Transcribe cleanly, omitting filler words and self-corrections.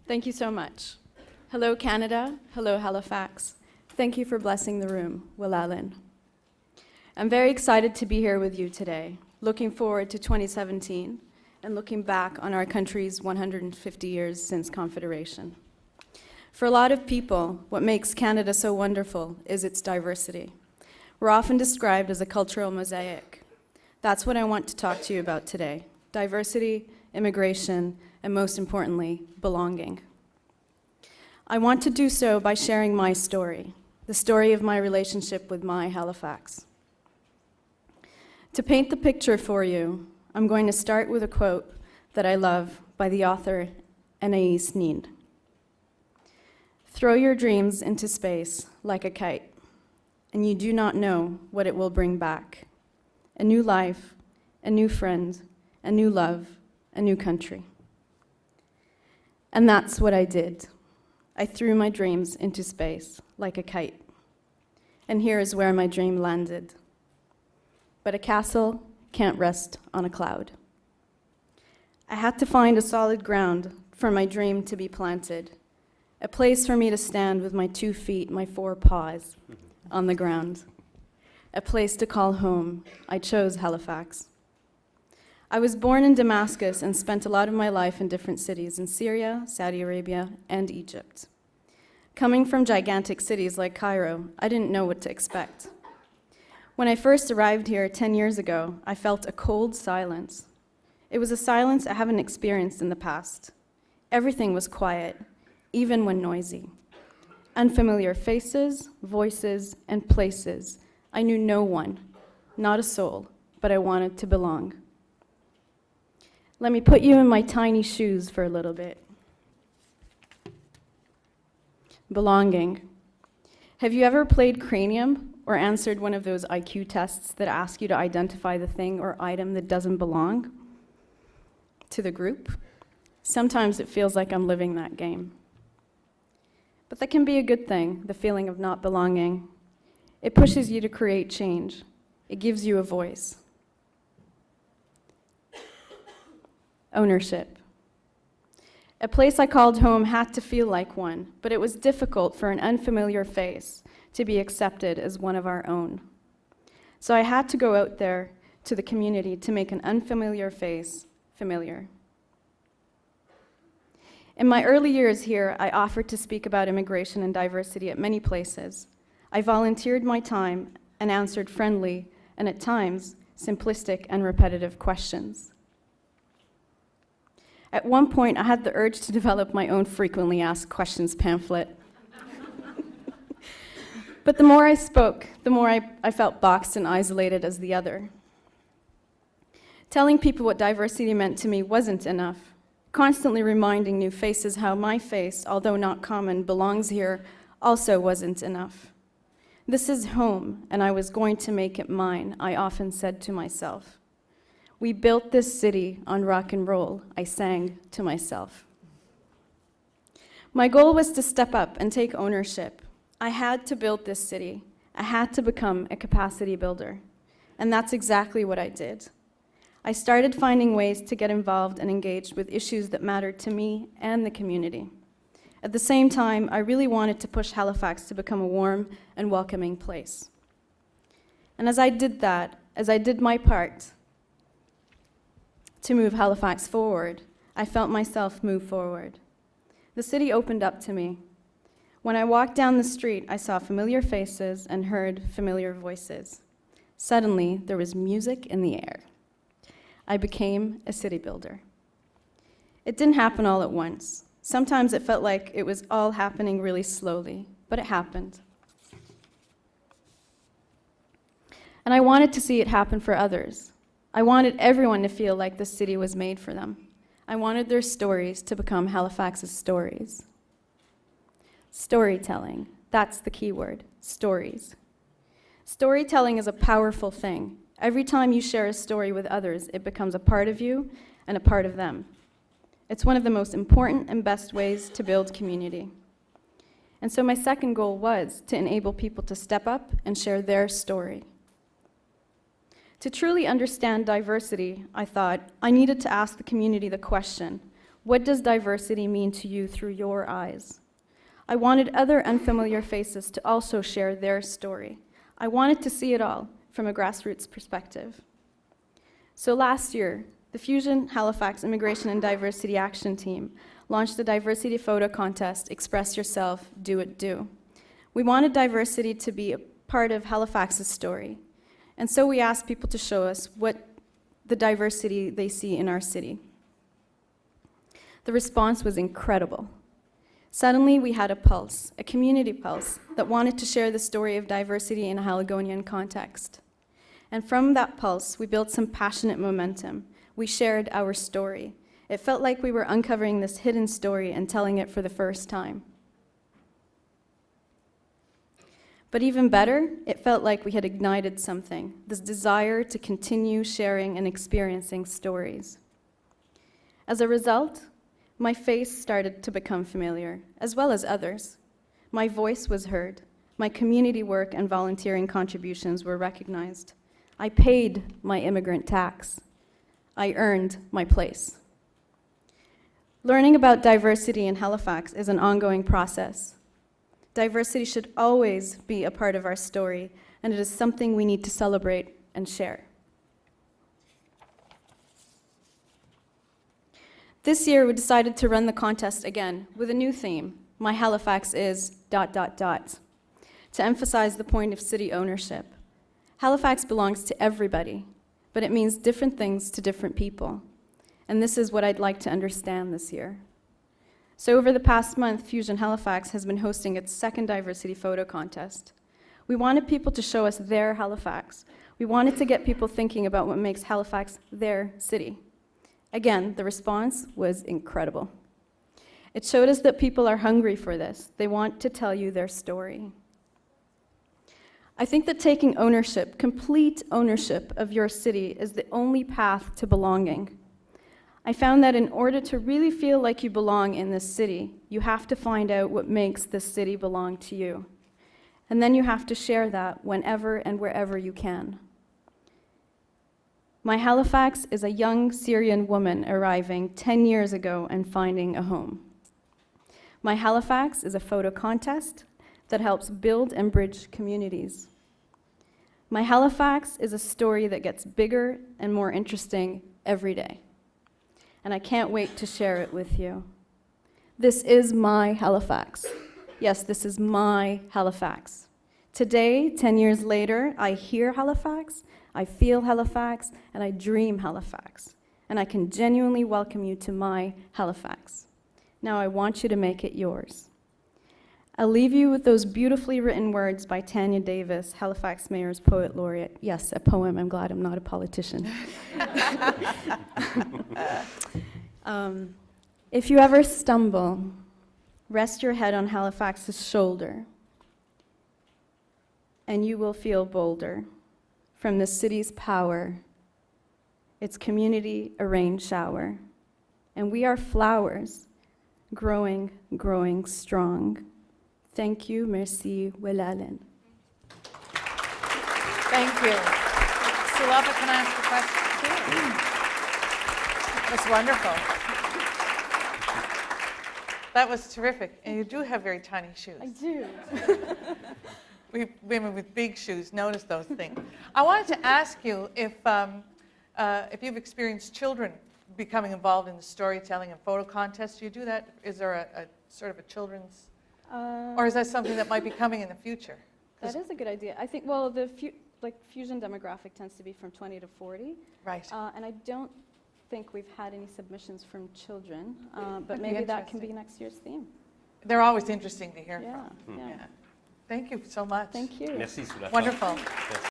Thank you so much. Hello, Canada. Hello, Halifax. Thank you for blessing the room, Willalin. I'm very excited to be here with you today, looking forward to 2017 and looking back on our country's 150 years since Confederation. For a lot of people, what makes Canada so wonderful is its diversity. We're often described as a cultural mosaic. That's what I want to talk to you about today: diversity, immigration, and most importantly, belonging. I want to do so by sharing my story, the story of my relationship with my Halifax. To paint the picture for you, I'm going to start with a quote that I love by the author Anais Nin. "Throw your dreams into space like a kite, and you do not know what it will bring back. A new life, a new friend, a new love, a new country." And that's what I did. I threw my dreams into space like a kite. And here is where my dream landed. But a castle can't rest on a cloud. I had to find a solid ground for my dream to be planted, a place for me to stand with my 2 feet, my 4 paws on the ground, a place to call home. I chose Halifax. I was born in Damascus and spent a lot of my life in different cities in Syria, Saudi Arabia, and Egypt. Coming from gigantic cities like Cairo, I didn't know what to expect. When I first arrived here 10 years ago, I felt a cold silence. It was a silence I haven't experienced in the past. Everything was quiet, even when noisy. Unfamiliar faces, voices, and places. I knew no one, not a soul, but I wanted to belong. Let me put you in my tiny shoes for a little bit. Belonging. Have you ever played Cranium or answered one of those IQ tests that ask you to identify the thing or item that doesn't belong to the group? Sometimes it feels like I'm living that game. But that can be a good thing, the feeling of not belonging. It pushes you to create change. It gives you a voice. Ownership. A place I called home had to feel like one, but it was difficult for an unfamiliar face to be accepted as one of our own. So I had to go out there to the community to make an unfamiliar face familiar. In my early years here, I offered to speak about immigration and diversity at many places. I volunteered my time and answered friendly and at times simplistic and repetitive questions. At one point, I had the urge to develop my own frequently asked questions pamphlet. But the more I spoke, the more I felt boxed and isolated as the other. Telling people what diversity meant to me wasn't enough. Constantly reminding new faces how my face, although not common, belongs here also wasn't enough. This is home, and I was going to make it mine, I often said to myself. We built this city on rock and roll, I sang to myself. My goal was to step up and take ownership. I had to build this city. I had to become a capacity builder. And that's exactly what I did. I started finding ways to get involved and engaged with issues that mattered to me and the community. At the same time, I really wanted to push Halifax to become a warm and welcoming place. And as I did that, as I did my part to move Halifax forward, I felt myself move forward. The city opened up to me. When I walked down the street, I saw familiar faces and heard familiar voices. Suddenly, there was music in the air. I became a city builder. It didn't happen all at once. Sometimes it felt like it was all happening really slowly, but it happened. And I wanted to see it happen for others. I wanted everyone to feel like the city was made for them. I wanted their stories to become Halifax's stories. Storytelling, that's the key word, stories. Storytelling is a powerful thing. Every time you share a story with others, it becomes a part of you and a part of them. It's one of the most important and best ways to build community. And so my second goal was to enable people to step up and share their story. To truly understand diversity, I thought I needed to ask the community the question, What does diversity mean to you through your eyes? I wanted other unfamiliar faces to also share their story. I wanted to see it all from a grassroots perspective. So last year, the Fusion Halifax Immigration and Diversity Action Team launched the diversity photo contest, Express Yourself, Do It, Do. We wanted diversity to be a part of Halifax's story. And so we asked people to show us what the diversity they see in our city. The response was incredible. Suddenly, we had a pulse, a community pulse, that wanted to share the story of diversity in a Haligonian context. And from that pulse, we built some passionate momentum. We shared our story. It felt like we were uncovering this hidden story and telling it for the first time. But even better, it felt like we had ignited something, this desire to continue sharing and experiencing stories. As a result, my face started to become familiar, as well as others. My voice was heard. My community work and volunteering contributions were recognized. I paid my immigrant tax. I earned my place. Learning about diversity in Halifax is an ongoing process. Diversity should always be a part of our story, and it is something we need to celebrate and share. This year, we decided to run the contest again with a new theme, My Halifax is ... to emphasize the point of city ownership. Halifax belongs to everybody, but it means different things to different people. And this is what I'd like to understand this year. So over the past month, Fusion Halifax has been hosting its second diversity photo contest. We wanted people to show us their Halifax. We wanted to get people thinking about what makes Halifax their city. Again, the response was incredible. It showed us that people are hungry for this. They want to tell you their story. I think that taking ownership, complete ownership of your city is the only path to belonging. I found that in order to really feel like you belong in this city, you have to find out what makes this city belong to you. And then you have to share that whenever and wherever you can. My Halifax is a young Syrian woman arriving 10 years ago and finding a home. My Halifax is a photo contest that helps build and bridge communities. My Halifax is a story that gets bigger and more interesting every day. And I can't wait to share it with you. This is my Halifax. Yes, this is my Halifax. Today, 10 years later, I hear Halifax, I feel Halifax, and I dream Halifax. And I can genuinely welcome you to my Halifax. Now I want you to make it yours. I'll leave you with those beautifully written words by Tanya Davis, Halifax Mayor's Poet Laureate. Yes, a poem. I'm glad I'm not a politician. If you ever stumble, rest your head on Halifax's shoulder, and you will feel bolder from the city's power, its community a rain shower. And we are flowers, growing, growing strong. Thank you, merci, Welalen. Thank you. Soulafa, can I ask a question? That's wonderful. That was terrific. And you do have very tiny shoes. I do. We women with big shoes notice those things. I wanted to ask you if you've experienced children becoming involved in the storytelling and photo contests. Do you do that? Is there a sort of a children's, or is that something that might be coming in the future? That is a good idea. I think, well, the Fusion demographic tends to be from 20 to 40. Right. And I don't think we've had any submissions from children, but maybe that can be next year's theme. They're always interesting to hear Yeah, from. yeah. Yeah. Thank you so much. Thank you. Merci, Soulafa. Wonderful. Merci.